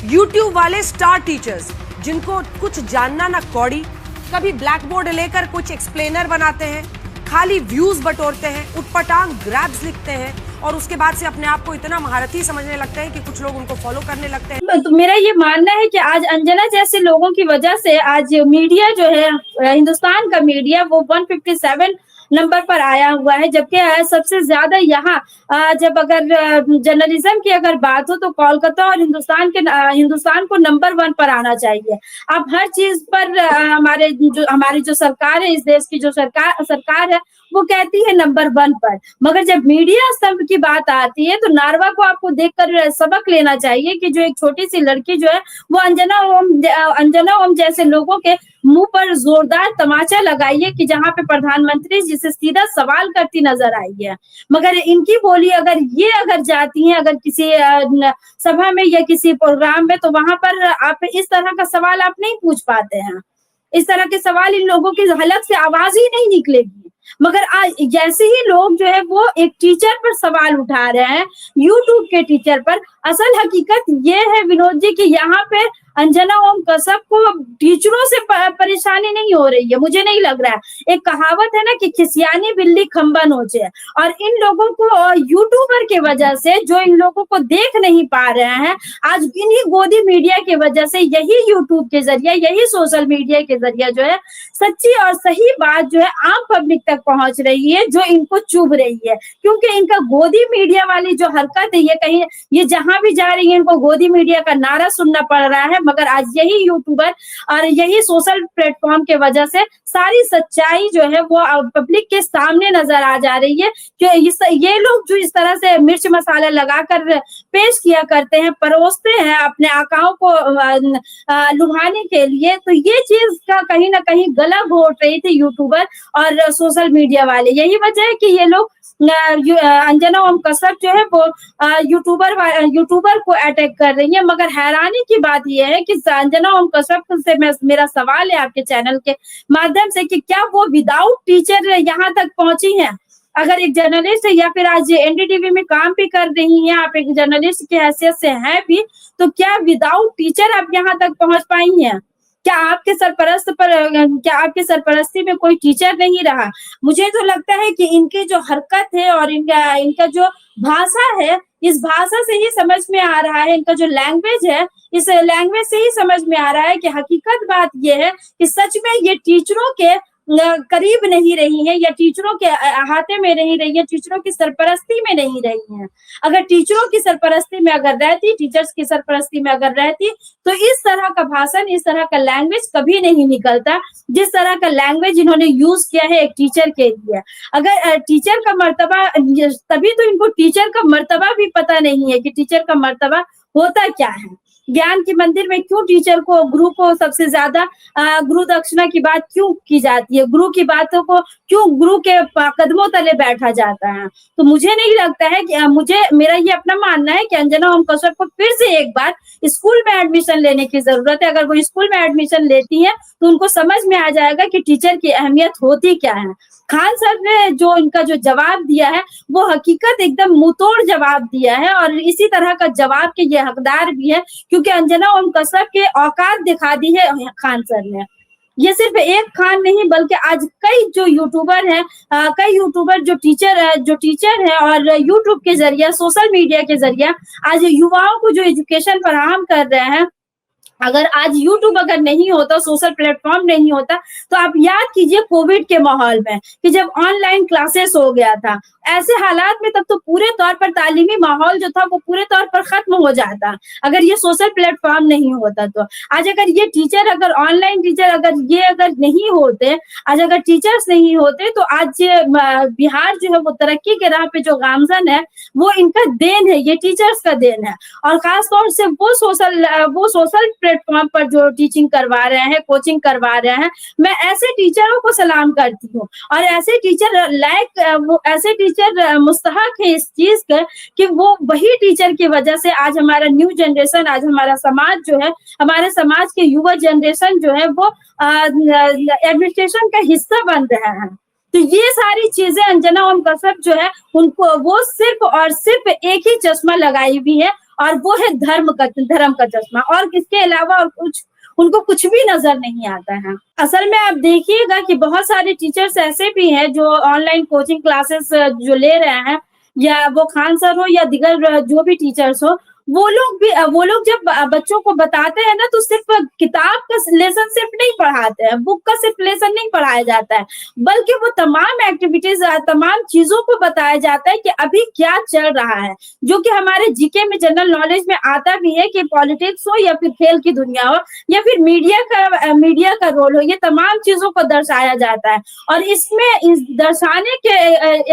YouTube वाले star teachers जिनको कुछ जानना ना कौड़ी, कभी ब्लैक बोर्ड लेकर कुछ एक्सप्लेनर बनाते हैं, खाली व्यूज बटोरते हैं, उटपटांग ग्रैब्स लिखते हैं और उसके बाद से अपने आप को इतना महारथी समझने लगते हैं कि कुछ लोग उनको फॉलो करने लगते हैं। तो मेरा ये मानना है कि आज अंजना जैसे लोगों की वजह से आज मीडिया जो है, हिंदुस्तान का मीडिया वो 157 नंबर पर आया हुआ है, जबकि सबसे ज्यादा यहाँ जब अगर जर्नलिज्म की अगर बात हो तो कोलकाता और हिंदुस्तान को नंबर 1 पर आना चाहिए। अब हर चीज पर हमारी जो सरकार है, इस देश की जो सरकार है, वो कहती है नंबर 1 पर, मगर जब मीडिया स्तंभ की बात आती है तो नारवा को आपको देखकर सबक लेना चाहिए कि जो एक छोटी सी लड़की जो है वो अंजना ओम जैसे लोगों के मुंह पर जोरदार तमाचा लगाई है कि जहां पे प्रधानमंत्री जिसे सीधा सवाल करती नजर आई है। मगर इनकी बोली अगर जाती है अगर किसी सभा में या किसी प्रोग्राम में, तो वहां पर आप इस तरह का सवाल आप नहीं पूछ पाते हैं। इस तरह के सवाल इन लोगों की हलक से आवाज ही नहीं निकलेगी। मगर आज जैसे ही लोग जो है वो एक टीचर पर सवाल उठा रहे हैं, यूट्यूब के टीचर पर, असल हकीकत ये है विनोद जी कि यहाँ पे अंजना ओम कश्यप को टीचरों से परेशानी नहीं हो रही है, मुझे नहीं लग रहा है। एक कहावत है ना कि खिसियानी बिल्ली खंबा नोचे, और इन लोगों को यूट्यूबर के वजह से जो इन लोगों को देख नहीं पा रहे हैं, आज इन्हीं गोदी मीडिया के वजह से, यही यूट्यूब के जरिए, यही सोशल मीडिया के जरिए जो है सच्ची और सही बात जो है आम पब्लिक तक पहुंच रही है, जो इनको चुभ रही है। क्योंकि इनका गोदी मीडिया वाली जो हरकत है, ये जहां भी जा रही है इनको गोदी मीडिया का नारा सुनना पड़ रहा है। मगर आज यही यूट्यूबर और यही सोशल प्लेटफॉर्म के वजह से सारी सच्चाई जो है वो पब्लिक के सामने नजर आ जा रही है। कि ये लोग जो इस तरह से मिर्च मसाला लगाकर पेश किया करते हैं, परोसते हैं अपने आकाओं को लुभाने के लिए, तो ये चीज का कहीं ना कहीं गला घोट रही थी यूट्यूबर और सोशल मीडिया वाले। यही वजह है कि ये लोग अंजना ओम कश्यप जो है वो यूट्यूबर को अटैक कर रही है। मगर हैरानी की बात यह है कि अंजना ओम कश्यप से मेरा सवाल है आपके चैनल के माध्यम से कि क्या वो विदाउट टीचर यहाँ तक पहुंची हैं? अगर एक जर्नलिस्ट है या फिर आज एनडीटीवी में काम भी कर रही हैं, आप एक जर्नलिस्ट की हैसियत से हैं भी, तो क्या विदाउट टीचर आप यहाँ तक पहुंच पाई हैं? क्या आपके सरपरस्ती में कोई टीचर नहीं रहा? मुझे तो लगता है कि इनकी जो हरकत है और इनका जो भाषा है, इस भाषा से ही समझ में आ रहा है, इनका जो लैंग्वेज है, इस लैंग्वेज से ही समझ में आ रहा है कि हकीकत बात यह है कि सच में ये टीचरों के करीब नहीं रही है, या टीचरों के अहाते में नहीं रही है, टीचरों की सरपरस्ती में नहीं रही है। अगर टीचरों की सरपरस्ती में अगर रहती, टीचर्स की सरपरस्ती में अगर रहती, तो इस तरह का भाषण, इस तरह का लैंग्वेज कभी नहीं निकलता, जिस तरह का लैंग्वेज इन्होंने यूज किया है एक टीचर के लिए। अगर टीचर का मर्तबा, तभी तो इनको टीचर का मर्तबा भी पता नहीं है कि टीचर का मर्तबा होता क्या है। ज्ञान के मंदिर में क्यों टीचर को, गुरु को सबसे ज्यादा गुरु दक्षिणा की बात क्यों की जाती है? गुरु की बातों को क्यों गुरु के कदमों तले बैठा जाता है? तो मुझे नहीं लगता है कि मेरा ये अपना मानना है कि अंजना ओम कश्यप को फिर से एक बार स्कूल में एडमिशन लेने की जरूरत है। अगर वो स्कूल में एडमिशन लेती है तो उनको समझ में आ जाएगा कि टीचर की अहमियत होती क्या है। खान सर ने जो इनका जो जवाब दिया है वो हकीकत एकदम मुंहतोड़ जवाब दिया है, और इसी तरह का जवाब के ये हकदार भी है, क्योंकि अंजना ओम कश्यप के औकात दिखा दी है खान सर ने। ये सिर्फ एक खान नहीं बल्कि आज कई जो यूट्यूबर हैं, कई यूट्यूबर जो टीचर है और यूट्यूब के जरिए, सोशल मीडिया के जरिए आज युवाओं को जो एजुकेशन फराहम कर रहे हैं, अगर आज यूट्यूब अगर नहीं होता, सोशल प्लेटफॉर्म नहीं होता, तो आप याद कीजिए कोविड के माहौल में कि जब ऑनलाइन क्लासेस हो गया था, ऐसे हालात में तब तो पूरे तौर पर तालीमी माहौल जो था वो पूरे तौर पर खत्म हो जाता अगर ये सोशल प्लेटफॉर्म नहीं होता। तो आज अगर ये टीचर, अगर ऑनलाइन टीचर अगर नहीं होते, आज अगर टीचर्स नहीं होते, तो आज बिहार जो है वो तरक्की के राह पे जो गामजन है वो इनका देन है, ये टीचर्स का देन है। और खासतौर से वो सोशल प्लेटफॉर्म पर जो टीचिंग करवा रहे हैं, कोचिंग करवा रहे हैं, मैं ऐसे टीचरों को सलाम करती हूँ। और ऐसे टीचर मुस्तहक है इस चीज का कि वो वही टीचर की वजह से आज हमारा न्यू जनरेशन, आज हमारा समाज जो है, हमारे समाज के युवा जनरेशन जो है वो एडमिनिस्ट्रेशन का हिस्सा बन रहे हैं। तो ये सारी चीजें अंजना ओम कश्यप जो है उनको, वो सिर्फ और सिर्फ एक ही चश्मा लगाई हुई है और वो है धर्म का चश्मा, और इसके अलावा और कुछ उनको कुछ भी नजर नहीं आता है। असल में आप देखिएगा कि बहुत सारे टीचर्स ऐसे भी हैं जो ऑनलाइन कोचिंग क्लासेस जो ले रहे हैं, या वो खान सर हो या दिगर जो भी टीचर्स हो, वो लोग जब बच्चों को बताते हैं ना, तो सिर्फ किताब का लेसन सिर्फ नहीं पढ़ाते हैं, बुक का सिर्फ लेसन नहीं पढ़ाया जाता है, बल्कि वो तमाम एक्टिविटीज, तमाम चीजों को बताया जाता है कि अभी क्या चल रहा है, जो कि हमारे जीके में, जनरल नॉलेज में आता भी है कि पॉलिटिक्स हो या फिर खेल की दुनिया हो या फिर मीडिया का रोल हो, ये तमाम चीजों को दर्शाया जाता है। और इसमें इस दर्शाने के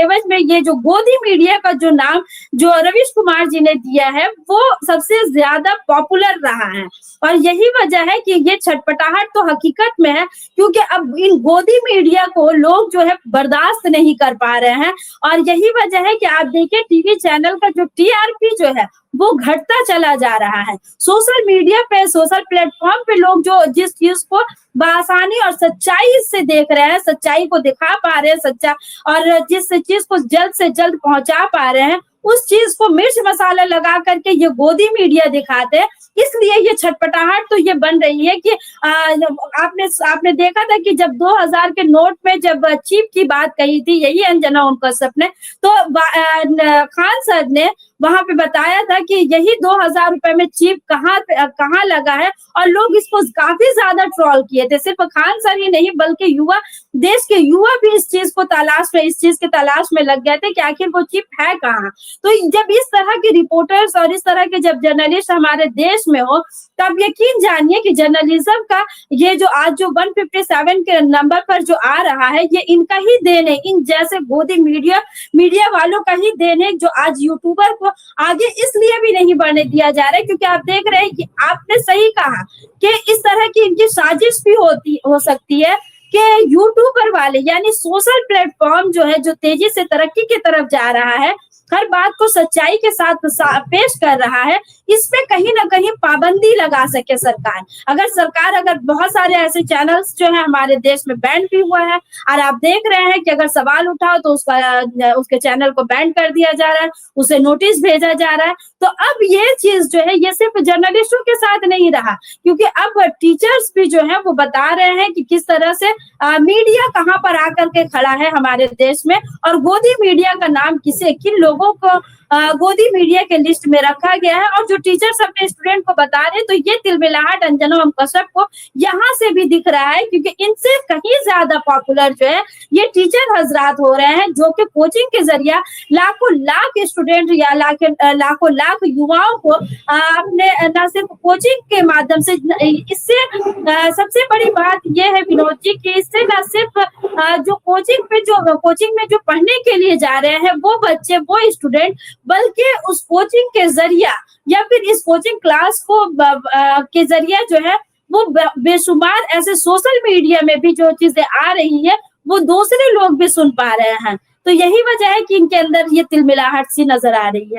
एवज में ये जो गोदी मीडिया का जो नाम जो रवीश कुमार जी ने दिया है, वो सबसे ज्यादा पॉपुलर रहा है। और यही वजह है कि ये छटपटाहट तो हकीकत में है, क्योंकि अब इन गोदी मीडिया को लोग जो है बर्दाश्त नहीं कर पा रहे हैं। और यही वजह है कि आप देखिए टीवी चैनल का जो टीआरपी जो है वो घटता चला जा रहा है। सोशल मीडिया पे, सोशल प्लेटफॉर्म पे लोग जो जिस चीज को बआसानी और सच्चाई से देख रहे हैं, सच्चाई को दिखा पा रहे हैं, सच्चा और जिस चीज को जल्द से जल्द पहुंचा पा रहे हैं, उस चीज को मिर्च मसाला लगा करके ये गोदी मीडिया दिखाते हैं। इसलिए ये छटपटाहट तो ये बन रही है कि आपने देखा था कि जब 2000 के नोट में जब चिप की बात कही थी यही अंजना ओम कश्यप ने, तो खान सर ने वहां पे बताया था कि यही 2000 रुपए में चिप कहाँ लगा है, और लोग इसको काफी ज्यादा ट्रोल किए थे। सिर्फ खान सर ही नहीं बल्कि देश के युवा भी इस चीज के तलाश में लग गए थे कि आखिर वो चिप है कहाँ। तो जब इस तरह के रिपोर्टर्स और इस तरह के जब जर्नलिस्ट हमारे देश में हो, तब यकीन जानिए कि जर्नलिज्म का ये जो आज जो 157 के नंबर पर जो आ रहा है, ये इनका ही देन है, इन जैसे गोदी मीडिया वालों का ही देन है, जो आज यूट्यूबर को आगे इसलिए भी नहीं बढ़ने दिया जा रहा है, क्योंकि आप देख रहे हैं कि आपने सही कहा कि इस तरह की इनकी साजिश भी हो सकती है कि यूट्यूबर वाले, यानी सोशल प्लेटफॉर्म जो है, जो तेजी से तरक्की की तरफ जा रहा है, हर बात को सच्चाई के साथ पेश कर रहा है, इसमें कहीं ना कहीं पाबंदी लगा सके सरकार। अगर बहुत सारे ऐसे चैनल्स जो है हमारे देश में बैन भी हुआ है, और आप देख रहे हैं कि अगर सवाल उठाओ तो उसके चैनल को बैन कर दिया जा रहा है, उसे नोटिस भेजा जा रहा है। तो अब ये चीज जो है ये सिर्फ जर्नलिस्टों के साथ नहीं रहा, क्योंकि अब टीचर्स भी जो है वो बता रहे हैं कि किस तरह से मीडिया कहाँ पर आकर के खड़ा है हमारे देश में, और गोदी मीडिया का नाम किन लोगों को गोदी मीडिया के लिस्ट में रखा गया है। और जो टीचर्स अपने स्टूडेंट को बता रहे हैं, तो ये तिलमिलाहट अंजना ओम कश्यप को यहाँ से भी दिख रहा है, क्योंकि इनसे कहीं ज्यादा पॉपुलर जो है ये टीचर हजरात हो रहे हैं, जो कि कोचिंग के जरिए लाखों लाख स्टूडेंट या लाखों लाख युवाओं को अपने न सिर्फ कोचिंग के माध्यम से, इससे सबसे बड़ी बात यह है विनोद जी कि इससे न सिर्फ जो कोचिंग में जो पढ़ने के लिए जा रहे हैं वो बच्चे, वो स्टूडेंट, बल्कि उस कोचिंग के जरिया या फिर इस कोचिंग क्लास को के जरिया जो है वो बेशुमार ऐसे सोशल मीडिया में भी जो चीजें आ रही है वो दूसरे लोग भी सुन पा रहे हैं। तो यही वजह है कि इनके अंदर ये तिलमिलाहट सी नजर आ रही है।